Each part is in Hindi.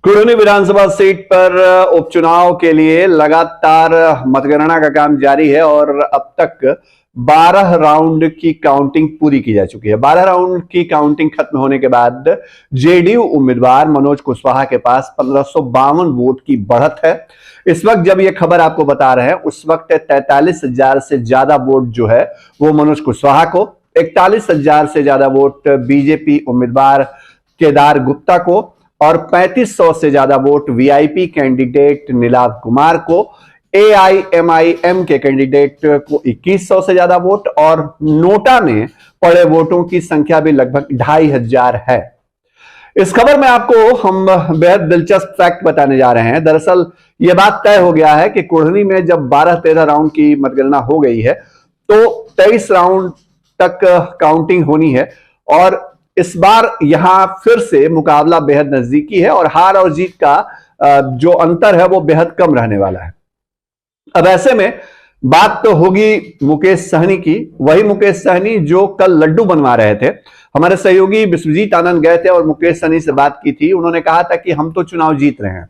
कुढ़नी विधानसभा सीट पर उपचुनाव के लिए लगातार मतगणना का काम जारी है और अब तक 12 राउंड की काउंटिंग पूरी की जा चुकी है। 12 राउंड की काउंटिंग खत्म होने के बाद जेडीयू उम्मीदवार मनोज कुशवाहा के पास 1552 वोट की बढ़त है। इस वक्त जब यह खबर आपको बता रहे हैं उस वक्त 43,000 से ज्यादा वोट जो है वो मनोज कुशवाहा को, 41,000 से ज्यादा वोट बीजेपी उम्मीदवार केदार गुप्ता को और 3500 से ज्यादा vote VIP candidate Nilav Kumar को, एआईएमआईएम के कैंडिडेट को 2100 से ज्यादा वोट और नोटा में पड़े वोटों की संख्या भी लगभग 2500 है। इस खबर में आपको हम बेहद दिलचस्प फैक्ट बताने जा रहे हैं। दरअसल यह बात तय हो गया है कि कुढ़नी में जब 12-13 राउंड की मतगणना हो गई है तो 23 राउंड तक काउंटिंग होनी है और इस बार यहां फिर से मुकाबला बेहद नजदीकी है और हार और जीत का जो अंतर है वो बेहद कम रहने वाला है। अब ऐसे में बात तो होगी मुकेश सहनी की, वही मुकेश सहनी जो कल लड्डू बनवा रहे थे। हमारे सहयोगी विश्वजीत आनंद गए थे और मुकेश सहनी से बात की थी। उन्होंने कहा था कि हम तो चुनाव जीत रहे हैं।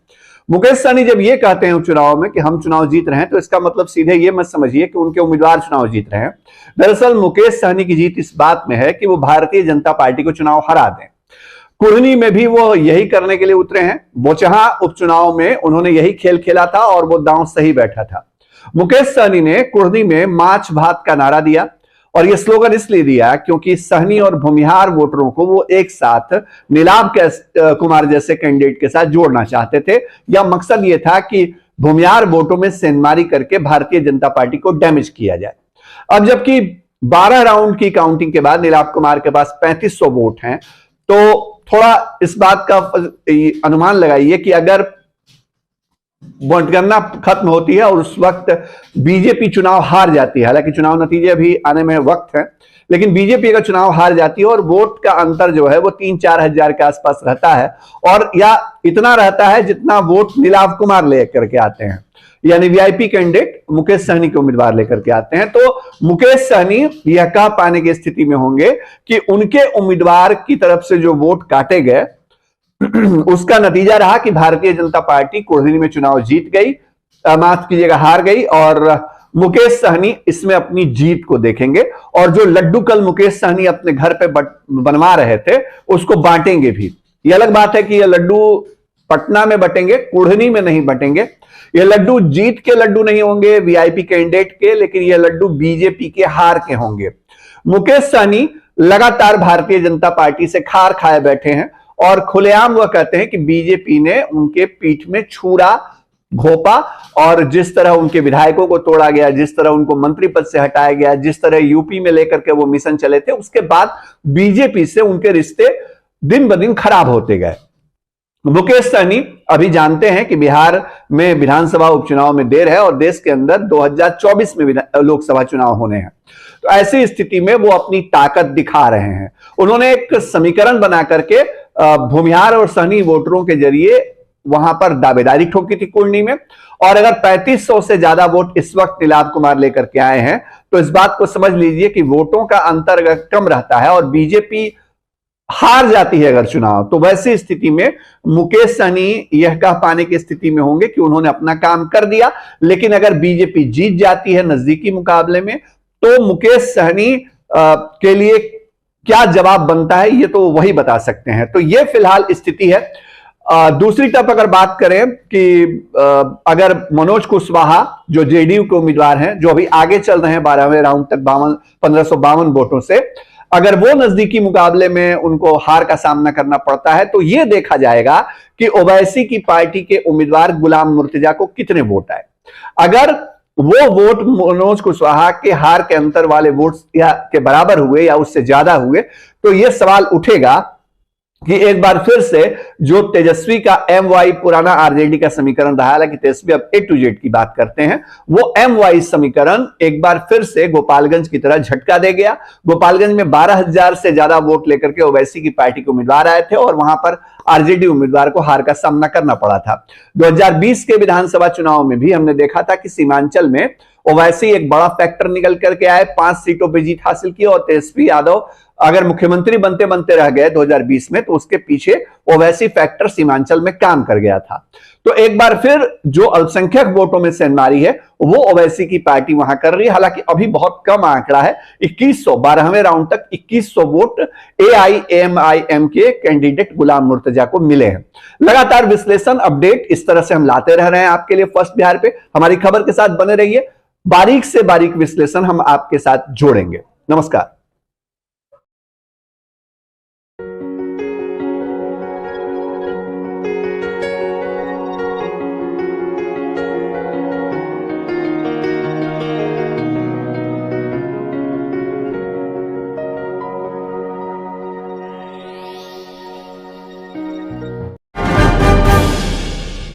मुकेश सहनी जब ये कहते हैं चुनाव में कि हम चुनाव जीत रहे हैं तो इसका मतलब सीधे ये मत समझिए कि उनके उम्मीदवार चुनाव जीत रहे हैं। दरअसल मुकेश सहनी की जीत इस बात में है कि वो भारतीय जनता पार्टी को चुनाव हरा दें। कुढ़नी में भी वो यही करने के लिए उतरे हैं। बोचहां उपचुनाव में उन्होंने यही खेल खेला था और वो दांव सही बैठा था। मुकेश सहनी ने कुढ़नी में माछ भात का नारा दिया और यह स्लोगन इसलिए दिया क्योंकि सहनी और भूमिहार वोटरों को वो एक साथ नीलाव कुमार जैसे कैंडिडेट के साथ जोड़ना चाहते थे। या मकसद ये था कि भूमिहार वोटों में सेंधमारी करके भारतीय जनता पार्टी को डैमेज किया जाए। अब जबकि 12 राउंड की काउंटिंग के बाद नीलाव कुमार के पास 3500 वोट हैं तो थोड़ा इस बात का अनुमान लगाइए कि अगर मतगणना खत्म होती है और उस वक्त बीजेपी चुनाव हार जाती है, हालांकि चुनाव नतीजे अभी आने में वक्त है, लेकिन बीजेपी अगर चुनाव हार जाती है और वोट का अंतर जो है वो 3-4 हजार के आसपास रहता है और या इतना रहता है जितना वोट नीलाव कुमार लेकर के आते हैं, यानी वीआईपी कैंडिडेट मुकेश सहनी के उम्मीदवार लेकर के आते हैं, तो मुकेश सहनी यह कह पाने की स्थिति में होंगे कि उनके उम्मीदवार की तरफ से जो वोट काटे गए उसका नतीजा रहा कि भारतीय जनता पार्टी कुढ़नी में चुनाव जीत गई, माफ कीजिएगा हार गई और मुकेश सहनी इसमें अपनी जीत को देखेंगे और जो लड्डू कल मुकेश सहनी अपने घर पे बनवा रहे थे उसको बांटेंगे भी। यह अलग बात है कि यह लड्डू पटना में बटेंगे, कुढ़नी में नहीं बटेंगे। ये लड्डू जीत के लड्डू नहीं होंगे वीआईपी कैंडिडेट के, लेकिन ये लड्डू बीजेपी के हार के होंगे। मुकेश सहनी लगातार भारतीय जनता पार्टी से खार खाए बैठे हैं और खुलेआम वह कहते हैं कि बीजेपी ने उनके पीठ में छुरा घोपा और जिस तरह उनके विधायकों को तोड़ा गया, जिस तरह उनको मंत्री पद से हटाया गया, जिस तरह यूपी में लेकर के वो मिशन चले थे, उसके बाद बीजेपी से उनके रिश्ते दिन ब दिन खराब होते गए। मुकेश सहनी अभी जानते हैं कि बिहार में विधानसभा उपचुनाव में देर है और देश के अंदर 2024 में लोकसभा चुनाव होने हैं, तो ऐसी स्थिति में वो अपनी ताकत दिखा रहे हैं। उन्होंने एक समीकरण बना करके भूमिहार और सहनी वोटरों के जरिए वहां पर दावेदारी ठोकी थी कुढ़नी में और अगर 3500 से ज्यादा वोट इस वक्त नीलाव कुमार लेकर के आए हैं तो इस बात को समझ लीजिए कि वोटों का अंतर अगर कम रहता है और बीजेपी हार जाती है अगर चुनाव, तो वैसी स्थिति में मुकेश सहनी यह कह पाने की स्थिति में होंगे कि उन्होंने अपना काम कर दिया। लेकिन अगर बीजेपी जीत जाती है नजदीकी मुकाबले में तो मुकेश सहनी के लिए क्या जवाब बनता है ये तो वही बता सकते हैं। तो ये फिलहाल स्थिति है। दूसरी तरफ अगर बात करें कि अगर मनोज कुशवाहा जो जेडीयू के उम्मीदवार हैं, जो अभी आगे चल रहे हैं 12वें राउंड तक 1552 वोटों से, अगर वो नजदीकी मुकाबले में उनको हार का सामना करना पड़ता है तो यह देखा जाएगा कि ओवैसी की पार्टी के उम्मीदवार गुलाम मुर्तजा को कितने वोट आए। अगर वो वोट मनोज कुशवाहा के हार के अंतर वाले वोट या के बराबर हुए या उससे ज्यादा हुए तो यह सवाल उठेगा कि एक बार फिर से जो तेजस्वी का MY पुराना आरजेडी का समीकरण रहा, हालांकि तेजस्वी अब A to Z की बात करते हैं, वो MY समीकरण एक बार फिर से गोपालगंज की तरह झटका दे गया। गोपालगंज में 12,000 से ज्यादा वोट लेकर के ओवैसी की पार्टी के उम्मीदवार आए थे और वहां पर आरजेडी उम्मीदवार को हार का सामना करना पड़ा था। 2020 के विधानसभा चुनाव में भी हमने देखा था कि सीमांचल में ओवैसी एक बड़ा फैक्टर निकल करके आए, 5 सीटों पर जीत हासिल की और तेजस्वी यादव अगर मुख्यमंत्री बनते बनते रह गए 2020 में तो उसके पीछे ओवैसी फैक्टर सीमांचल में काम कर गया था। तो एक बार फिर जो अल्पसंख्यक वोटों में सेंधमारी है वो ओवैसी की पार्टी वहां कर रही है। हालांकि अभी बहुत कम आंकड़ा है, 2100 12वें राउंड तक 2100 वोट AIMIM के कैंडिडेट गुलाम मुर्तजा को मिले हैं। लगातार विश्लेषण अपडेट इस तरह से हम लाते रह रहे हैं आपके लिए फर्स्ट बिहार पे। हमारी खबर के साथ बने रहिए, बारीक से बारीक विश्लेषण हम आपके साथ जोड़ेंगे। नमस्कार।